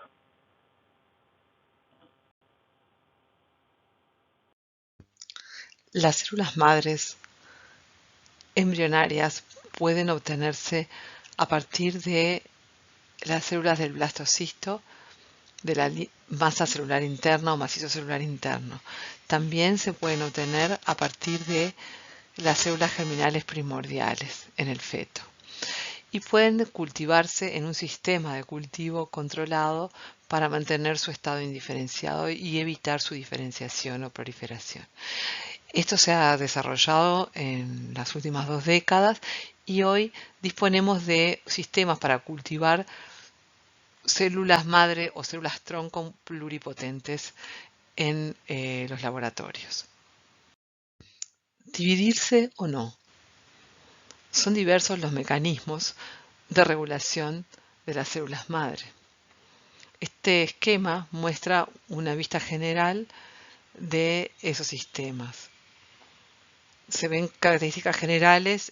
Las células madres embrionarias pueden obtenerse a partir de las células del blastocisto, de la masa celular interna o macizo celular interno. También se pueden obtener a partir de las células germinales primordiales en el feto. Y pueden cultivarse en un sistema de cultivo controlado para mantener su estado indiferenciado y evitar su diferenciación o proliferación. Esto se ha desarrollado en las últimas 2 décadas y hoy disponemos de sistemas para cultivar células madre o células tronco pluripotentes en los laboratorios. ¿Dividirse o no? Son diversos los mecanismos de regulación de las células madre. Este esquema muestra una vista general de esos sistemas. Se ven características generales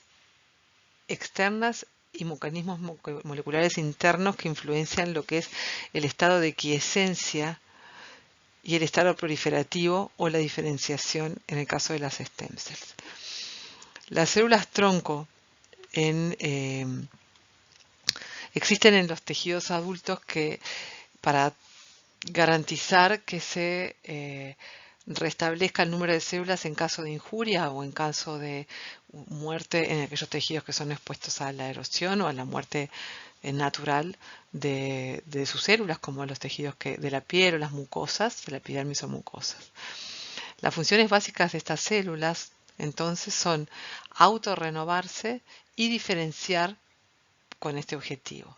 externas y mecanismos moleculares internos que influencian lo que es el estado de quiescencia y el estado proliferativo o la diferenciación en el caso de las stem cells. Las células tronco existen en los tejidos adultos para garantizar que se restablezca el número de células en caso de injuria o en caso de muerte en aquellos tejidos que son expuestos a la erosión o a la muerte natural de sus células, como los tejidos de la piel o las mucosas, de la epidermis o mucosas. Las funciones básicas de estas células entonces son autorrenovarse y diferenciar con este objetivo.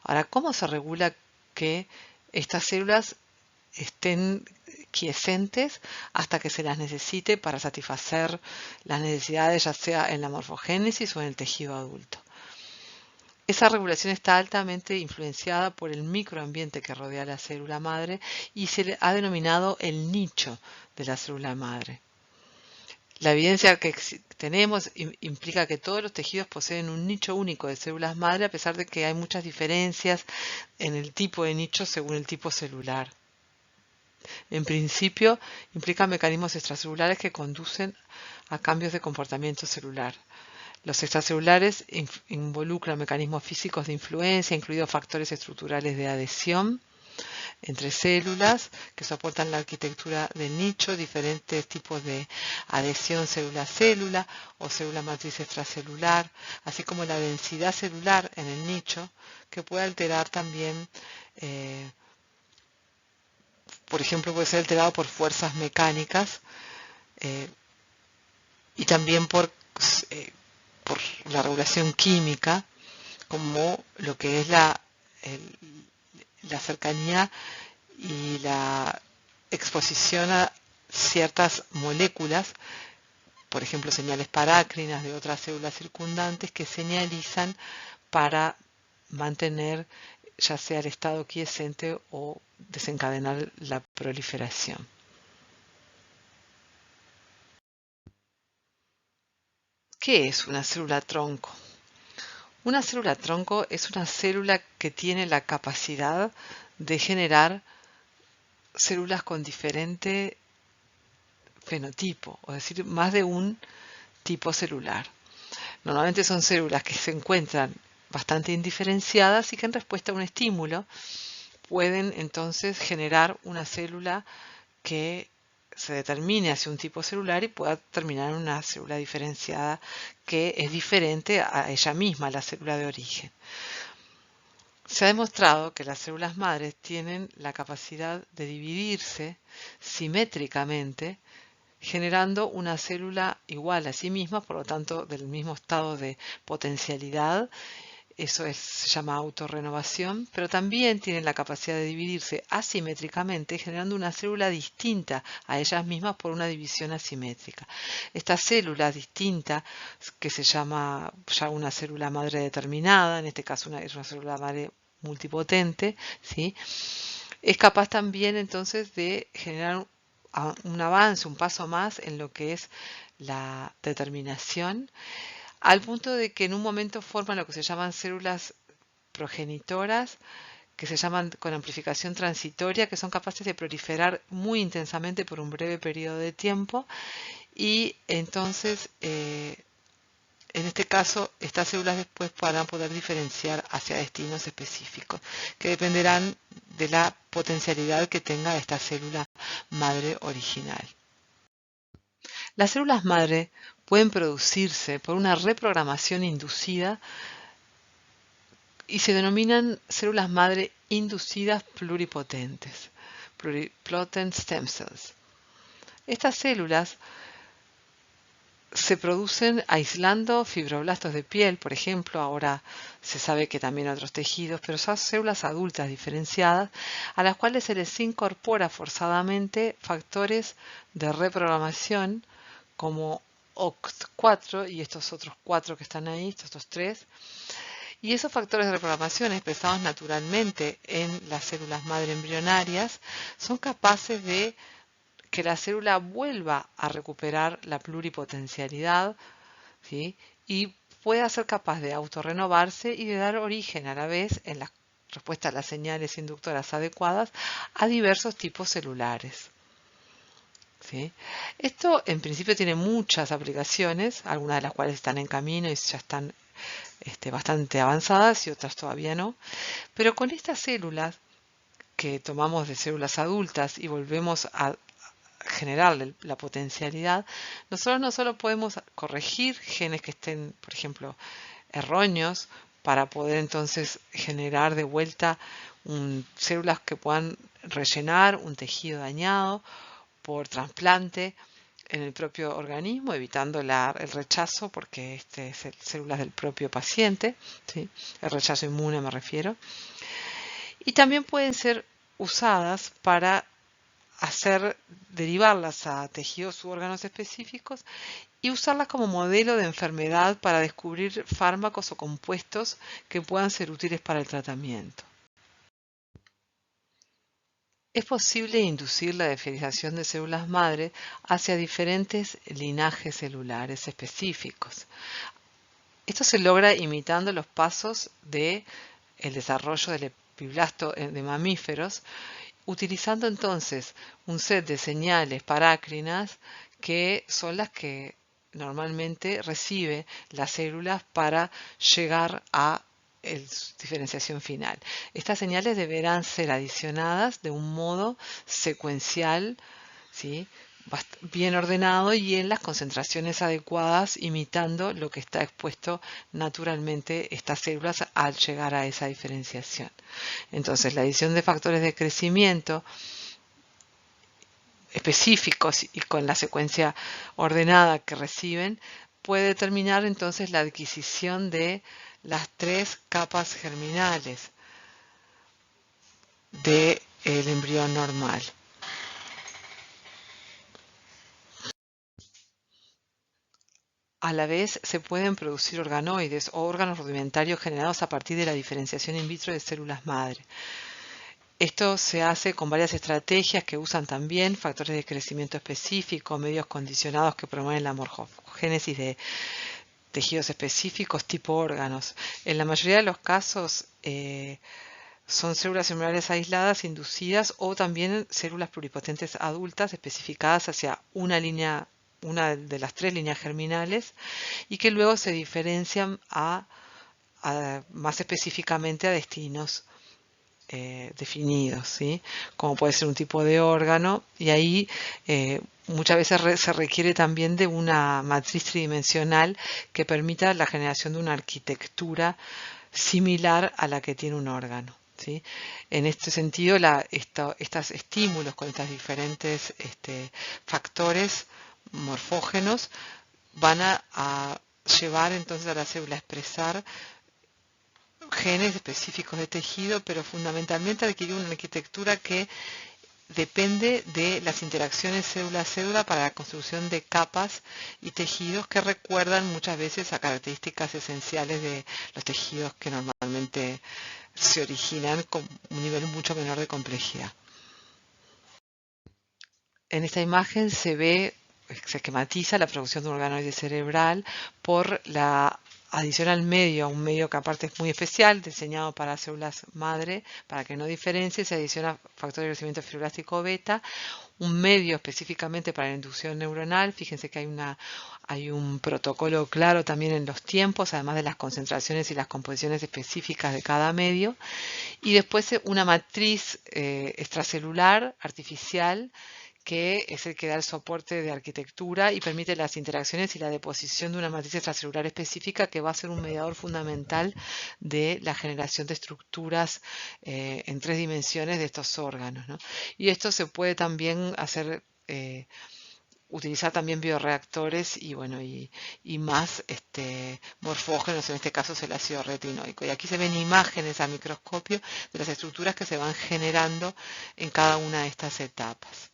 Ahora, ¿cómo se regula que estas células estén quiescentes hasta que se las necesite para satisfacer las necesidades, ya sea en la morfogénesis o en el tejido adulto. Esa regulación está altamente influenciada por el microambiente que rodea a la célula madre y se le ha denominado el nicho de la célula madre. La evidencia que tenemos implica que todos los tejidos poseen un nicho único de células madre, a pesar de que hay muchas diferencias en el tipo de nicho según el tipo celular. En principio, implica mecanismos extracelulares que conducen a cambios de comportamiento celular. Los extracelulares involucran mecanismos físicos de influencia, incluidos factores estructurales de adhesión entre células que soportan la arquitectura de nicho, diferentes tipos de adhesión célula-célula o célula matriz extracelular, así como la densidad celular en el nicho, que puede alterar también, por ejemplo, puede ser alterado por fuerzas mecánicas y también por la regulación química, como lo que es la cercanía y la exposición a ciertas moléculas, por ejemplo señales parácrinas de otras células circundantes que señalizan para mantener ya sea el estado quiescente o desencadenar la proliferación. ¿Qué es una célula tronco? Una célula tronco es una célula que tiene la capacidad de generar células con diferente fenotipo, es decir, más de un tipo celular. Normalmente son células que se encuentran bastante indiferenciadas y que en respuesta a un estímulo pueden entonces generar una célula que se determine hacia un tipo celular y pueda terminar en una célula diferenciada que es diferente a ella misma, la célula de origen. Se ha demostrado que las células madres tienen la capacidad de dividirse simétricamente, generando una célula igual a sí misma, por lo tanto del mismo estado de potencialidad. Eso se llama autorrenovación, pero también tienen la capacidad de dividirse asimétricamente, generando una célula distinta a ellas mismas por una división asimétrica. Esta célula distinta, que se llama ya una célula madre determinada, en este caso es una célula madre multipotente, ¿sí? Es capaz también entonces de generar un avance, un paso más en lo que es la determinación, al punto de que en un momento forman lo que se llaman células progenitoras, que se llaman con amplificación transitoria, que son capaces de proliferar muy intensamente por un breve periodo de tiempo, y entonces en este caso estas células después podrán poder diferenciar hacia destinos específicos, que dependerán de la potencialidad que tenga esta célula madre original. Las células madre pueden producirse por una reprogramación inducida y se denominan células madre inducidas pluripotentes, pluripotent stem cells. Estas células se producen aislando fibroblastos de piel, por ejemplo. Ahora se sabe que también otros tejidos, pero son células adultas diferenciadas a las cuales se les incorpora forzadamente factores de reprogramación como OCT4 y estos otros 4 que están ahí, estos 3. Y esos factores de reprogramación expresados naturalmente en las células madre embrionarias son capaces de que la célula vuelva a recuperar la pluripotencialidad, ¿sí? Y pueda ser capaz de autorrenovarse y de dar origen a la vez, en la respuesta a las señales inductoras adecuadas, a diversos tipos celulares. ¿Sí? Esto en principio tiene muchas aplicaciones, algunas de las cuales están en camino y ya están bastante avanzadas y otras todavía no. Pero con estas células que tomamos de células adultas y volvemos a generarle la potencialidad, nosotros no solo podemos corregir genes que estén, por ejemplo, erróneos, para poder entonces generar de vuelta células que puedan rellenar un tejido dañado por trasplante en el propio organismo, evitando el rechazo, porque es células del propio paciente, ¿sí? El rechazo inmune me refiero. Y también pueden ser usadas para derivarlas a tejidos u órganos específicos y usarlas como modelo de enfermedad para descubrir fármacos o compuestos que puedan ser útiles para el tratamiento. Es posible inducir la diferenciación de células madre hacia diferentes linajes celulares específicos. Esto se logra imitando los pasos del desarrollo del epiblasto de mamíferos, utilizando entonces un set de señales parácrinas que son las que normalmente recibe las células para llegar a la diferenciación final. Estas señales deberán ser adicionadas de un modo secuencial, ¿sí?, bien ordenado y en las concentraciones adecuadas, imitando lo que está expuesto naturalmente estas células al llegar a esa diferenciación. Entonces, la adición de factores de crecimiento específicos y con la secuencia ordenada que reciben puede determinar entonces la adquisición de las 3 capas germinales del embrión normal. A la vez, se pueden producir organoides o órganos rudimentarios generados a partir de la diferenciación in vitro de células madre. Esto se hace con varias estrategias que usan también factores de crecimiento específico, medios condicionados que promueven la morfogénesis de tejidos específicos tipo órganos. En la mayoría de los casos son células celulares aisladas, inducidas o también células pluripotentes adultas especificadas hacia una de las 3 líneas germinales y que luego se diferencian más específicamente a destinos definidos, ¿sí?, como puede ser un tipo de órgano, y ahí muchas veces se requiere también de una matriz tridimensional que permita la generación de una arquitectura similar a la que tiene un órgano, ¿sí? En este sentido, estos estímulos con estos diferentes factores morfógenos van a llevar entonces a la célula a expresar genes específicos de tejido, pero fundamentalmente adquirir una arquitectura que depende de las interacciones célula a célula para la construcción de capas y tejidos que recuerdan muchas veces a características esenciales de los tejidos que normalmente se originan con un nivel mucho menor de complejidad. En esta imagen se esquematiza la producción de un organoide cerebral por la adición al medio, a un medio que aparte es muy especial, diseñado para células madre, para que no diferencie, se adiciona factor de crecimiento fibroblástico beta, un medio específicamente para la inducción neuronal. Fíjense que hay un protocolo claro también en los tiempos, además de las concentraciones y las composiciones específicas de cada medio, y después una matriz extracelular artificial, que es el que da el soporte de arquitectura y permite las interacciones y la deposición de una matriz extracelular específica que va a ser un mediador fundamental de la generación de estructuras en 3 dimensiones de estos órganos, ¿no? Y esto se puede también hacer, utilizar también bioreactores y más morfógenos, en este caso es el ácido retinoico. Y aquí se ven imágenes a microscopio de las estructuras que se van generando en cada una de estas etapas.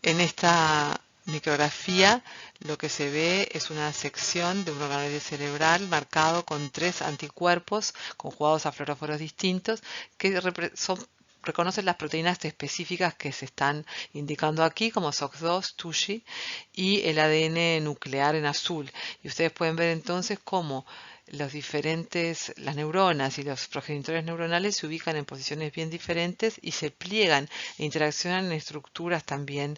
En esta micrografía lo que se ve es una sección de un organoide cerebral marcado con 3 anticuerpos conjugados a fluoróforos distintos que reconocen las proteínas específicas que se están indicando aquí, como SOX2, TUSHI y el ADN nuclear en azul. Y ustedes pueden ver entonces cómo las neuronas y los progenitores neuronales se ubican en posiciones bien diferentes y se pliegan e interaccionan en estructuras también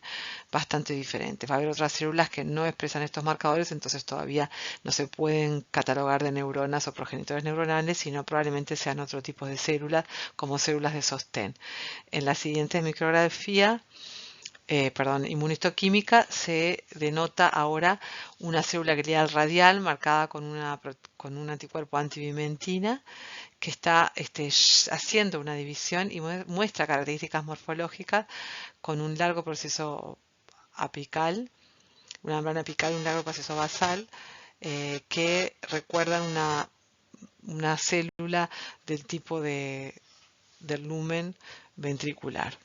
bastante diferentes. Va a haber otras células que no expresan estos marcadores, entonces todavía no se pueden catalogar de neuronas o progenitores neuronales, sino probablemente sean otro tipo de células, como células de sostén. En la siguiente micrografía, inmunistoquímica, se denota ahora una célula glial radial marcada con un anticuerpo antivimentina que está haciendo una división y muestra características morfológicas con un largo proceso apical, una membrana apical y un largo proceso basal que recuerdan una una célula del tipo del lumen ventricular.